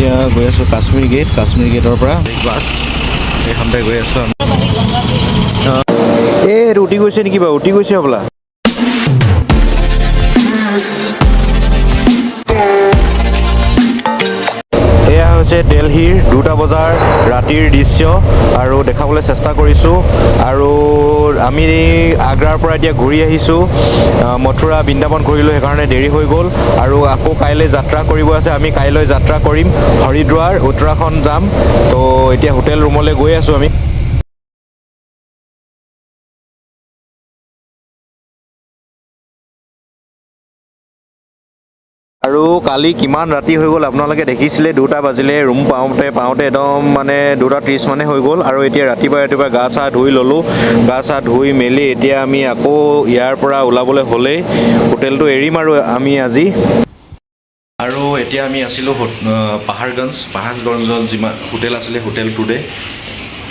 এতিয়া গৈ আছোঁ কাশ্মীৰ গেটৰ পৰা বাছ এইখনতে গৈ আছোঁ। এইটো উঠি গৈছে নেকি বাৰু? উঠি গৈছে হ'বলা। এয়া হৈছে দিল্লীৰ 2টা বজাৰ ৰাতিৰ দৃশ্য আৰু দেখাবলৈ চেষ্টা কৰিছোঁ। আৰু আমি আগ্ৰাৰ পৰা এতিয়া ঘূৰি আহিছোঁ, মথুৰা বৃন্দাবন ঘূৰিলোঁ, সেইকাৰণে দেৰি হৈ গ'ল। আৰু আকৌ কাইলৈ যাত্ৰা কৰিব আছে। আমি কাইলৈ যাত্ৰা কৰিম হৰিদ্বাৰ, উত্তৰাখণ্ড যাম। তো এতিয়া হোটেল ৰুমলৈ গৈ আছোঁ আমি। আৰু কালি কিমান ৰাতি হৈ গ'ল আপোনালোকে দেখিছিলে, 2টা বাজিলে ৰুম পাওঁতে একদম মানে 2:30 মানে হৈ গ'ল। আৰু এতিয়া ৰাতিপুৱা গা চা ধুই ল'লোঁ। গা চা ধুই মেলি এতিয়া আমি আকৌ ইয়াৰ পৰা ওলাবলৈ হ'লেই, হোটেলটো এৰিম আৰু আমি আজি। আৰু এতিয়া আমি আছিলোঁ পাহাৰগঞ্জত যিমান হোটেল আছিলে, হোটেল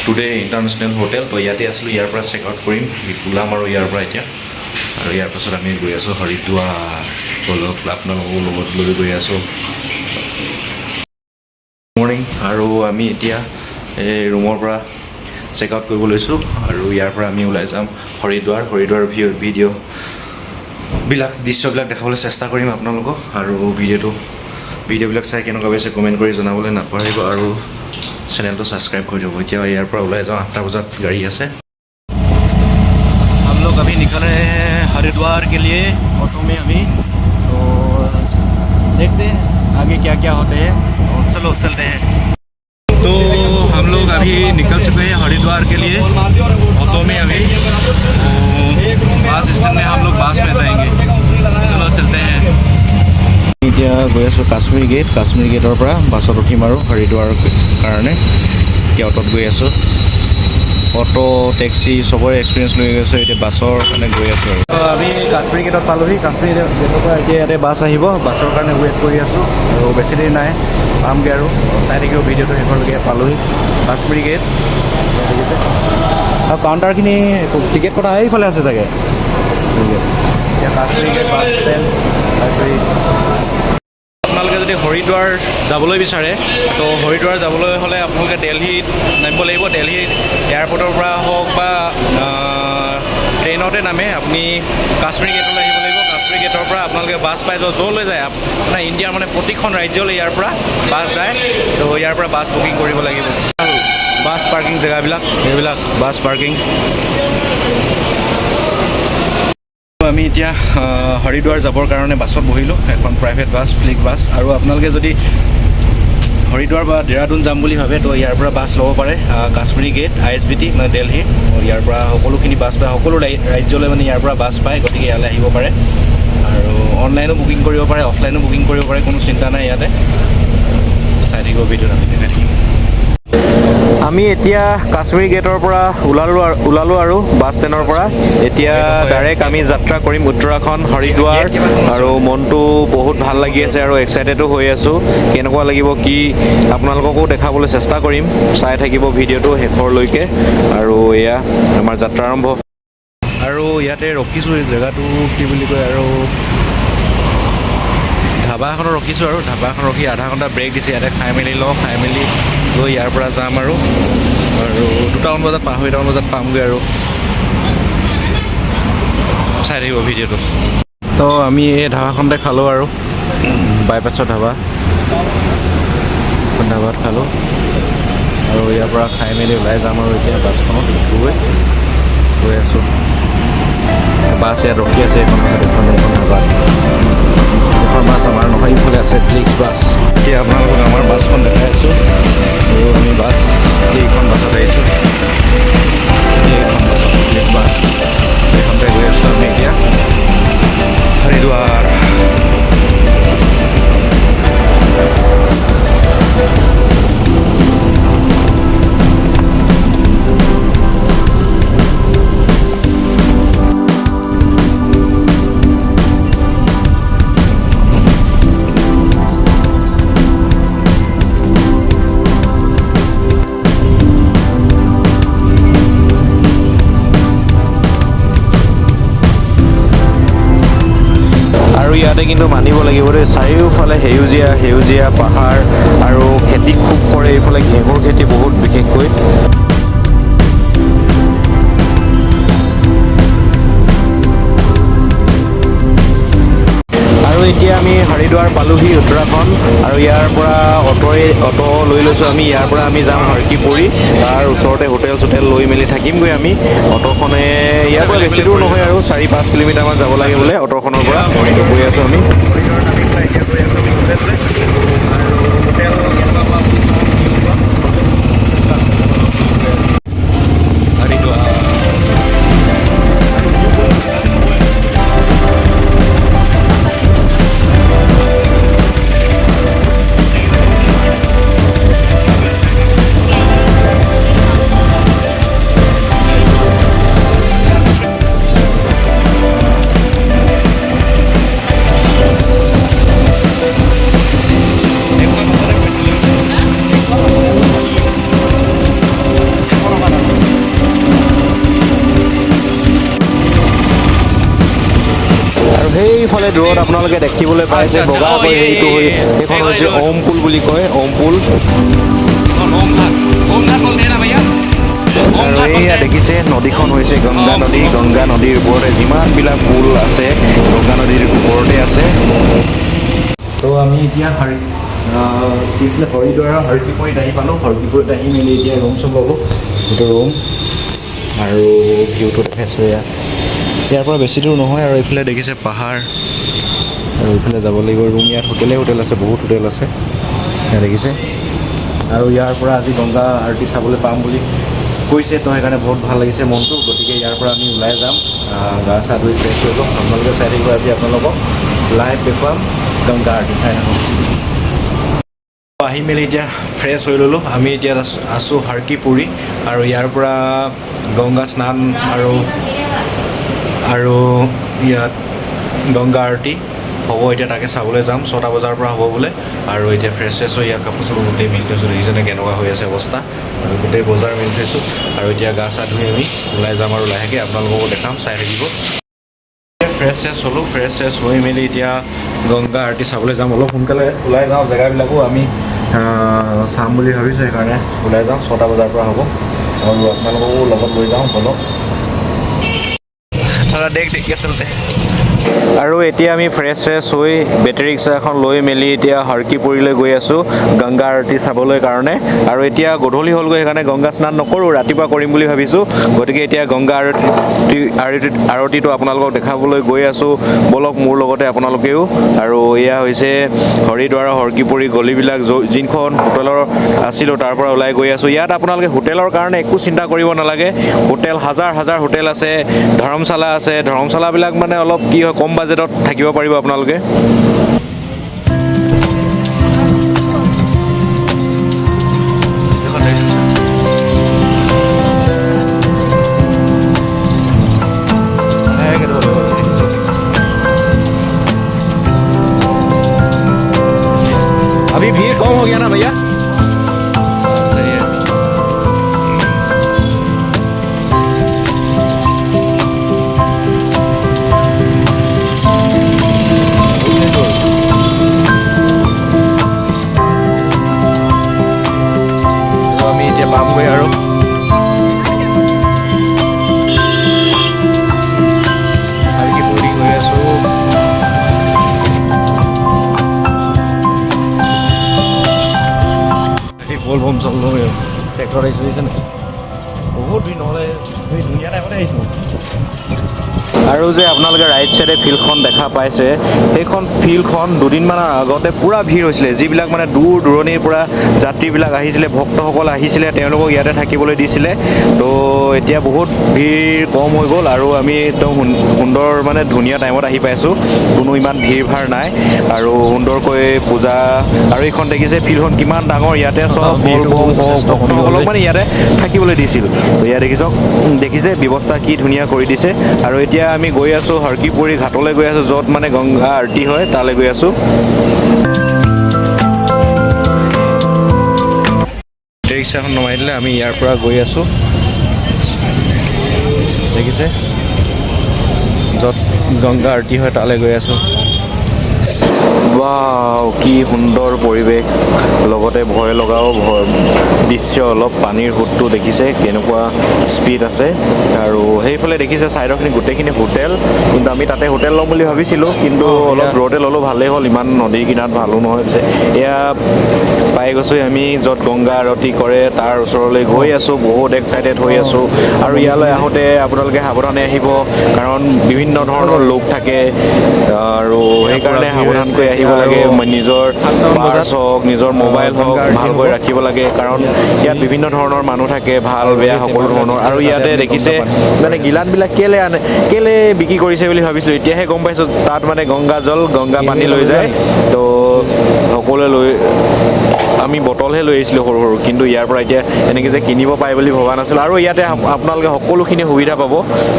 টুডে ইণ্টাৰনেশ্যনেল হোটেল। তো ইয়াতে আছিলোঁ, ইয়াৰ পৰা চেক আউট কৰিম, ওলাম আৰু ইয়াৰ পৰা এতিয়া। আৰু ইয়াৰ পাছত আমি গৈ আছোঁ হৰিদ্বাৰ, আপোনালোকৰ লগত লৈ গৈ আছোঁ। মৰ্ণিং। আৰু আমি এতিয়া এই ৰুমৰ পৰা চেক আউট কৰিব লৈছোঁ আৰু ইয়াৰ পৰা আমি ওলাই যাম হৰিদ্বাৰ দৃশ্যবিলাক দেখাবলৈ চেষ্টা কৰিম আপোনালোকক। আৰু ভিডিঅ'বিলাক চাই কেনেকুৱা পাইছে কমেণ্ট কৰি জনাবলৈ নাপাহৰিব আৰু চেনেলটো ছাবস্ক্ৰাইব কৰি দিব। এতিয়া ইয়াৰ পৰা ওলাই যাওঁ, 8টা বজাত গাড়ী আছে। हम लोग अभी निकल रहे हैं हरिद्वार के लिए ऑटो में अभी। तो देखते हैं आगे क्या क्या होते हैं और चलते हैं। तो हम लोग अभी निकल चुके हैं हरिद्वार के लिए ऑटो में अभी। बस स्टैंड में हम लोग बस में जाएंगे। चलो चलते हैं। এতিয়া গৈ আছোঁ কাশ্মীৰ গেটৰ পৰা বাছত উঠিম আৰু হৰিদ্বাৰৰ কাৰণে। এতিয়া অটোত গৈ আছোঁ। অটো টেক্সি চবৰে এক্সপিৰিয়েঞ্চ লৈ গৈছোঁ, এতিয়া বাছৰ কাৰণে গৈ আছোঁ আৰু। আমি কাশ্মীৰ গেটত পালোহি। কাশ্মীৰ গেটৰ পৰা এতিয়া ইয়াতে বাছ আহিব, বাছৰ কাৰণে ৱেইট কৰি আছোঁ। আৰু বেছি দেৰি নাই, পামগৈ আৰু চাই থাকিব ভিডিঅ'টো শেষলৈকে। পালোহি কাশ্মীৰ গেট। আৰু কাউণ্টাৰখিনি টিকেট কটা এইফালে আছে চাগে। এতিয়া কাশ্মীৰ গেট বাছ ষ্টেণ্ড পাইছোহি। আপোনালোকে যদি হৰিদ্বাৰ যাবলৈ বিচাৰে, তো হৰিদ্বাৰ যাবলৈ হ'লে আপোনালোকে দিল্লীত নামিব লাগিব। দিল্লী এয়াৰপৰ্টৰ পৰা হওক বা ট্ৰেইনতে নামে আপুনি কাশ্মীৰ গেটলৈ আহিব লাগিব। কাশ্মীৰ গেটৰ পৰা আপোনালোকে বাছ পাই যাব, য'লৈ যায় আপোনাৰ ইণ্ডিয়াৰ মানে প্ৰতিখন ৰাজ্যলৈ ইয়াৰ পৰা বাছ যায়। তো ইয়াৰ পৰা বাছ বুকিং কৰিব লাগিব। বাছ পাৰ্কিং জেগাবিলাক এইবিলাক বাছ পাৰ্কিং। আমি এতিয়া হৰিদ্বাৰ যাবৰ কাৰণে বাছত বহিলোঁ, এখন প্ৰাইভেট বাছ, ফ্লিক বাছ। আৰু আপোনালোকে যদি হৰিদ্বাৰ বা দেহৰাদুন যাম বুলি ভাবে, তো ইয়াৰ পৰা বাছ ল'ব পাৰে। কাশ্মীৰী গেট ISBT মানে দিল্লীৰ, ইয়াৰ পৰা সকলোখিনি বাছ পায়, সকলো ৰাজ্যলৈ মানে ইয়াৰ পৰা বাছ পায়। গতিকে ইয়ালৈ আহিব পাৰে আৰু অনলাইনো বুকিং কৰিব পাৰে, অফলাইনো বুকিং কৰিব পাৰে, কোনো চিন্তা নাই ইয়াতে। চাই থাকিব ভিডিঅ'ত, আমি দেখাই থাকিম। আমি এতিয়া কাশ্মীৰ গেটৰ পৰা ওলালোঁ আৰু বাছ ষ্টেণ্ডৰ পৰা। এতিয়া ডাইৰেক্ট আমি যাত্ৰা কৰিম উত্তৰাখণ্ড, হৰিদ্বাৰ। আৰু মনটো বহুত ভাল লাগি আছে আৰু এক্সাইটেডো হৈ আছোঁ। কেনেকুৱা লাগিব কি আপোনালোককো দেখাবলৈ চেষ্টা কৰিম, চাই থাকিব ভিডিঅ'টো শেষৰলৈকে। আৰু এয়া আমাৰ যাত্ৰা আৰম্ভ। আৰু ইয়াতে ৰখিছোঁ, এই জেগাটো কি বুলি কয়, আৰু ধাবা এখনত ৰখিছোঁ। আৰু ধাবা এখন ৰখি আধা ঘণ্টা ব্ৰেক দিছে, ইয়াতে খাই মেলি গৈ ইয়াৰ পৰা যাম আৰু 2টামান বজাত 2টামান বজাত পামগৈ আৰু। চাই থাকিব ভিডিঅ'টো। তো আমি এই ধাবাখনতে খালোঁ আৰু বাইপাছৰ ধাবাত খালোঁ। আৰু ইয়াৰ পৰা খাই মেলি ওলাই যাম আৰু এতিয়া বাছখনত গৈ আছোঁ। বাছ ইয়াত ৰখি আছে, এখন ধাবাত। এখন বাছ আমাৰ নহয়, ইফালে আছে ফ্লিক্স বাছ। এতিয়া আপোনালোকক আমাৰ বাছখন দেখাই আছোঁ। আৰু আমি এইখন বাছত আহিছোঁ, এইখন বাছত ফ্লিক্স বাছ। এইখনতে গৈ আছোঁ আমি এতিয়া হৰিদ্বাৰ। ইয়াতে কিন্তু মানিব লাগিব দেই, চাৰিওফালে সেউজীয়া পাহাৰ আৰু পালোহি উত্তৰাখণ্ড আৰু ইয়াৰ পৰা অটো লৈ লৈছোঁ আমি। ইয়াৰ পৰা আমি যাম হৰকিপুৰী, তাৰ ওচৰতে হোটেল চোটেল লৈ মেলি থাকিমগৈ আমি। অটোখনে ইয়াৰ পৰা বেছি দূৰ নহয় আৰু 4-5 কিলোমিটাৰমান যাব লাগে বোলে অটোখনৰ পৰা। গৈ আছোঁ আমি। সেইফালে দূৰত আপোনালোকে দেখিবলৈ পাইছে বগাকৈ সেইটো সেইখন হৈছে ওম পুল বুলি কয়, ওম পুল। আৰু এয়া দেখিছে নদীখন হৈছে গংগা নদী। গংগা নদীৰ ওপৰতে যিমানবিলাক পুল আছে গংগা নদীৰ ওপৰতে আছে। তো আমি এতিয়া কি আছিলে হৰিদ্বাৰৰ হৰকিপুৰীত আহি পালোঁ। হৰকিপুৰীত আহি মেলি এতিয়া ৰুম চুম ল'লোঁ, এইটো ৰুম আৰু ভিউটো দেখাইছোঁ। ইয়াৰ পৰা বেছি দূৰ নহয় আৰু এইফালে দেখিছে পাহাৰ আৰু এইফালে যাব লাগিব ৰুম। ইয়াত হোটেল আছে, বহুত হোটেল আছে ইয়াত দেখিছে। আৰু ইয়াৰ পৰা আজি গংগা আৰতি চাবলৈ পাম বুলি কৈছে, তো সেইকাৰণে বহুত ভাল লাগিছে মনটো। গতিকে ইয়াৰ পৰা আমি ওলাই যাম, গা চা ধুই ফ্ৰেছ হৈ ল'ম। আপোনালোকে চাই থাকিব আজি আপোনালোকক লাইভ দেখুৱাম গংগা আৰতি চাই থাকক। আহি মেলি এতিয়া ফ্ৰেছ হৈ ল'লোঁ। আমি এতিয়া আছোঁ হৰকিপুৰী আৰু ইয়াৰ পৰা গংগা স্নান আৰু ইয়াত গংগা আৰতি হ'ব। এতিয়া তাকে চাবলৈ যাম, 6টা বজাৰ পৰা হ'ব বোলে। আৰু এতিয়া ফ্ৰেছ হৈ ইয়াত কাপোৰ চাপোৰ গোটেই মেলি থৈছোঁ, দেখিছেনে কেনেকুৱা হৈ আছে অৱস্থা। আৰু গোটেই বজাৰ মেলি থৈছোঁ আৰু এতিয়া গা চা ধুই আমি ওলাই যাম আৰু লাহেকৈ আপোনালোককো দেখাম, চাই থাকিব। ফ্ৰেছ হ'লোঁ, ফ্ৰেছ হৈ মেলি এতিয়া গংগা আৰতি চাবলৈ যাম। অলপ সোনকালে ওলাই যাওঁ, জেগাবিলাকো আমি চাম বুলি ভাবিছোঁ, সেইকাৰণে ওলাই যাওঁ। 6টা বজাৰ পৰা হ'ব আৰু আপোনালোককো লগত লৈ যাওঁ বলক। দেখি আচলতে আৰু এতিয়া আমি ফ্ৰেছ হৈ বেটেৰী ৰিক্সা এখন লৈ মেলি এতিয়া হৰকিপুৰীলৈ গৈ আছোঁ গংগা আৰতি চাবলৈ কাৰণে। আৰু এতিয়া গধূলি হ'লগৈ, সেইকাৰণে গংগা স্নান নকৰোঁ, ৰাতিপুৱা কৰিম বুলি ভাবিছোঁ। গতিকে এতিয়া গংগা আৰতিটো আপোনালোকক দেখাবলৈ গৈ আছোঁ, বলক মোৰ লগতে আপোনালোকেও। আৰু এয়া হৈছে হৰিদ্বাৰৰ হৰকিপুৰী গলিবিলাক, যিখন হোটেলৰ আছিলোঁ তাৰ পৰা ওলাই গৈ আছোঁ। ইয়াত আপোনালোকে হোটেলৰ কাৰণে একো চিন্তা কৰিব নালাগে। হোটেল হাজাৰ হোটেল আছে, ধৰ্মশালা আছে। ধৰ্মশালাবিলাক মানে অলপ কি হয়, কম বাজেটত থাকিব পাৰিব আপোনালোকে। अभी भीड़ कम हो गया ना भैया? सही है। तो আমি এতিয়া পামগৈ আৰু হৰকিপুৰী গৈ আছোঁ। বল বম চল ট্ৰেক্টৰ আহিছে নে বহুত দিন নহ'লে ধুনীয়া টাইমতে আহিছোঁ। আৰু যে আপোনালোকে ৰাইট চাইডে ফিল্ডখন দেখা পাইছে, সেইখন ফিল্ডখন দুদিনমানৰ আগতে পূৰা ভিৰ হৈছিলে। যিবিলাক মানে দূৰ দূৰণিৰ পৰা যাত্ৰীবিলাক আহিছিলে, ভক্তসকল আহিছিলে, তেওঁলোকক ইয়াতে থাকিবলৈ দিছিলে। তো এতিয়া বহুত ভিৰ কম হৈ গ'ল আৰু আমি একদম সুন্দৰ মানে ধুনীয়া টাইমত আহি পাইছোঁ। কোনো ইমান ভিৰ ভাৰ নাই আৰু সুন্দৰকৈ পূজা। আৰু এইখন দেখিছে ফিল্ডখন কিমান ডাঙৰ, ইয়াতে চব ভক্তসকলক মানে ইয়াতে থাকিবলৈ দিছিল। তো ইয়াত দেখিছে ব্যৱস্থা কি ধুনীয়া কৰি দিছে। আৰু এতিয়া আমি গৈ আছোঁ হৰকিপুৰী ঘাটলৈ গৈ আছোঁ, য'ত মানে গংগা আৰতি হয়, তালৈ গৈ আছোঁ। ৰিক্সাখন নমাই দিলে আমি ইয়াৰ পৰা গৈ আছোঁ, দেখিছে য'ত গংগা আৰতি হয় তালৈ গৈ আছোঁ। ৱাও কি সুন্দৰ পৰিৱেশ লগতে ভয় লগাও দৃশ্য অলপ পানীৰ সোঁতটো দেখিছে কেনেকুৱা স্পীড আছে আৰু সেইফালে দেখিছে চাইডৰখিনি গোটেইখিনি হোটেল কিন্তু আমি তাতে হোটেল ল'ম বুলি ভাবিছিলোঁ কিন্তু অলপ দূৰতে ল'লোঁ ভালেই হ'ল ইমান নদীৰ কিনাৰত ভালো নহয় পিছে এয়া পাই গৈছোঁ আমি য'ত গংগা আৰতি কৰে তাৰ ওচৰলৈ গৈ আছোঁ বহুত এক্সাইটেড হৈ আছোঁ আৰু ইয়ালৈ আহোঁতে আপোনালোকে সাৱধানে আহিব কাৰণ বিভিন্ন ধৰণৰ লোক থাকে আৰু সেইকাৰণে সাৱধানকৈ আহিব লাগে নিজৰ পাৰ্চ হওক নিজৰ মোবাইল হওক ভালকৈ ৰাখিব লাগে কাৰণ ইয়াত বিভিন্ন ধৰণৰ মানুহ থাকে ভাল বেয়া সকলো ধৰণৰ আৰু ইয়াতে দেখিছে মানে গিলানবিলাক কেলে বিক্ৰী কৰিছে বুলি ভাবিছিলোঁ এতিয়াহে গম পাইছোঁ তাত মানে গংগা জল গংগা পানী লৈ যায় তো সকলোৱে লৈ আমি বটলহে লৈ আহিছিলোঁ সৰু সৰু কিন্তু ইয়াৰ পৰা এতিয়া এনেকৈ যে কিনিব পায় বুলি ভবা নাছিলোঁ আৰু ইয়াতে আপোনালোকে সকলোখিনি সুবিধা পাব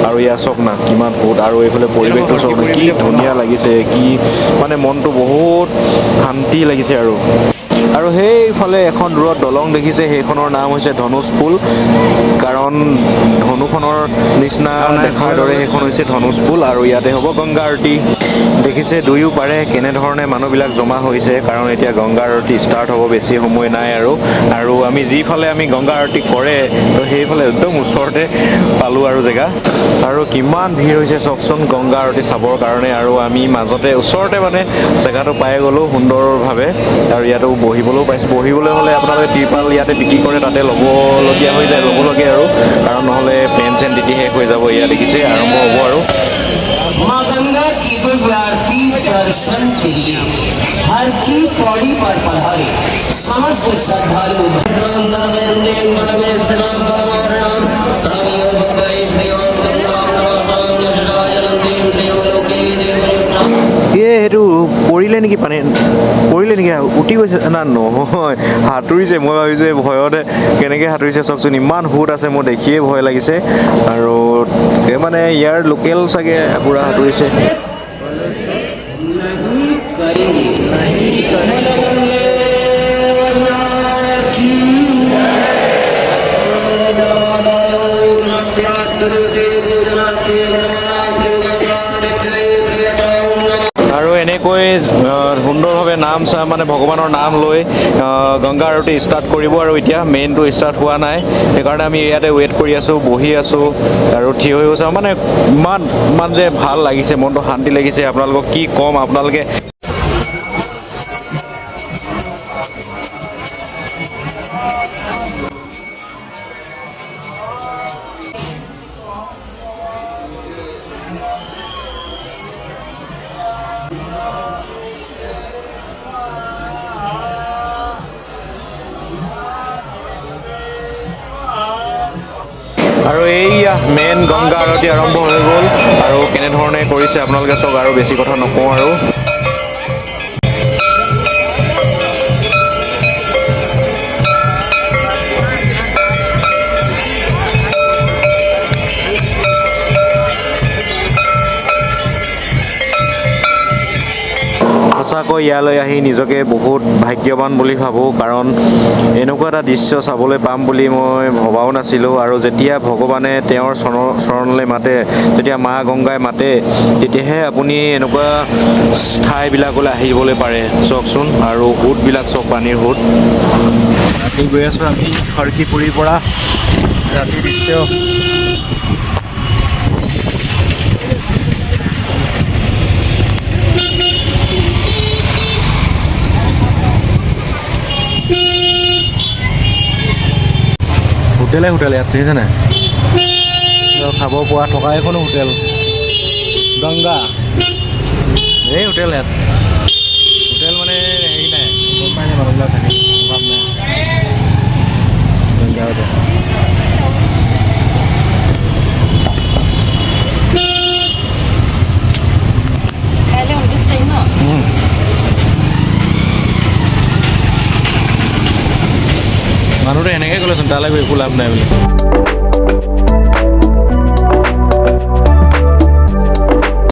আৰু ইয়াত চাওক না কিমান বহুত আৰু এইফালে পৰিৱেশটো চাওক না কি ধুনীয়া লাগিছে কি মানে মনটো বহুত শান্তি লাগিছে আৰু সেইফালে এখন দূৰত দলং দেখিছে সেইখনৰ নাম হৈছে ধনুষ পুল কাৰণ ধনুখনৰ নিচিনা দেখাৰ দৰে সেইখন হৈছে ধনুষ পুল আৰু ইয়াতে হ'ব গংগা আৰতি দেখিছে দুয়ো পাৰে কেনেধৰণে মানুহবিলাক জমা হৈছে কাৰণ এতিয়া গংগা আৰতি ষ্টাৰ্ট হ'ব বেছি সময় নাই আৰু আমি যিফালে আমি গংগা আৰতি কৰে তো সেইফালে একদম ওচৰতে পালোঁ আৰু জেগা আৰু কিমান ভিৰ হৈছে চাওকচোন গংগা আৰতি চাবৰ কাৰণে আৰু আমি মাজতে ওচৰতে মানে জেগাটো পাই গ'লোঁ সুন্দৰভাৱে আৰু ইয়াতো বহিবলৈও পাইছোঁ বহিবলৈ হ'লে আপোনালোকে ত্ৰিপাল ইয়াতে বিক্ৰী কৰে তাতে ল'বলগীয়া হৈ যায় ল'বলগীয়া আৰু কাৰণ নহ'লে পেন চেন তিতি শেষ হৈ যাব ইয়াত দেখিছে আৰম্ভ হ'ব আৰু माँ गंगा की दिव्य आरती दर्शन के लिए हर की पौड़ी पर पधारे समस्त श्रद्धालु সেইটো পৰিলে নেকি উঠি গৈছে না নহয় সাঁতুৰিছে মই ভাবিছোঁ এই ভয়তে কেনেকৈ সাঁতুৰিছে চাওকচোন ইমান সোঁত আছে মোৰ দেখিয়ে ভয় লাগিছে আৰু মানে ইয়াৰ লোকেল চাগে পুৰা সাঁতুৰিছে আৰু এনেকৈ সুন্দৰভাৱে নাম মানে ভগৱানৰ নাম লৈ গংগা আৰতি ষ্টাৰ্ট কৰিব আৰু এতিয়া মেইনটো ষ্টাৰ্ট হোৱা নাই সেইকাৰণে আমি ইয়াতে ৱেইট কৰি আছোঁ বহি আছোঁ আৰু থিয় হৈ গৈছোঁ মানে ইমান যে ভাল লাগিছে মনটো শান্তি লাগিছে আপোনালোকক কি ক'ম আপোনালোকে আৰু এইয়া মেইন গংগা আৰতি আৰম্ভ হৈ গ'ল আৰু কেনেধৰণে কৰিছে আপোনালোকে চাওক আৰু বেছি কথা নকওঁ আৰু সঁচাকৈ ইয়ালৈ আহি নিজকে বহুত ভাগ্যৱান বুলি ভাবোঁ কাৰণ এনেকুৱা এটা দৃশ্য চাবলৈ পাম বুলি মই ভবাও নাছিলোঁ আৰু যেতিয়া ভগৱানে তেওঁৰ চৰণলৈ মাতে যেতিয়া মা গংগাই মাতে তেতিয়াহে আপুনি এনেকুৱা ঠাইবিলাকলৈ আহিবলৈ পাৰে চাওকচোন আৰু সোঁতবিলাক চাওক পানীৰ সোঁত ৰাতি গৈ আছোঁ আমি খৰ্গীপুৰীৰ পৰা ৰাতিৰ দৃশ্য হোটেল ইয়াত দেখিছে নাই খাব পৰা থকা এখনো হোটেল গংগা এই হোটেল ইয়াত হোটেল মানে হেৰি নাই গম পাই নাই মানুহবিলাক থাকে অভাৱ নাই গংগা হোটেল মানুহটো এনেকৈ ক'লেচোন তালৈ একো লাভ নাই বুলি